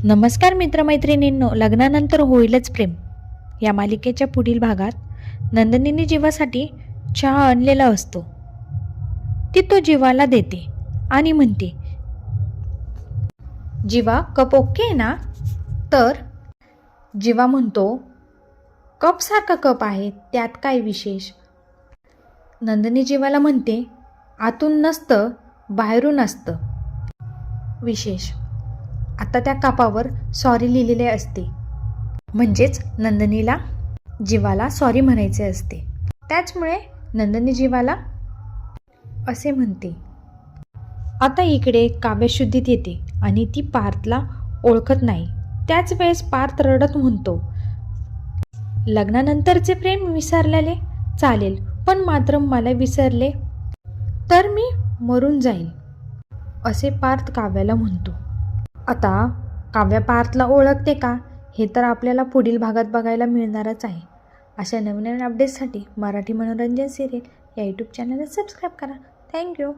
नमस्कार मित्रमैत्रिणींनो, लग्नानंतर होईलच प्रेम या मालिकेच्या पुढील भागात नंदिनीने जीवासाठी चहा आणलेला असतो. ती तो जीवाला देते आणि म्हणते, जीवा कप ओके आहे ना? तर जीवा म्हणतो, कप सारखा कप आहे, त्यात काय विशेष? नंदिनी जीवाला म्हणते, आतून नसतं बाहेरून असतं विशेष. आता त्या कपावर सॉरी लिहिलेले असते, म्हणजेच नंदिनीला जीवाला सॉरी म्हणायचे असते. त्याचमुळे नंदिनी जीवाला असे म्हणते. आता इकडे काव्यशुद्धीत येते आणि ती पार्थला ओळखत नाही. त्याच वेळेस पार्थ रडत म्हणतो, लग्नानंतरचे प्रेम विसरलेले चालेल, पण मात्र मला विसरले तर मी मरून जाईल, असे पार्थ काव्याला म्हणतो. आता काव्या पार्थला ओळखते का, हे तर आपल्याला पुढील भागात बघायला मिळणारच आहे. अशा नवीन नवीन अपडेट्ससाठी मराठी मनोरंजन सिरियल या यूट्यूब चॅनलला सबस्क्राईब करा. थँक्यू.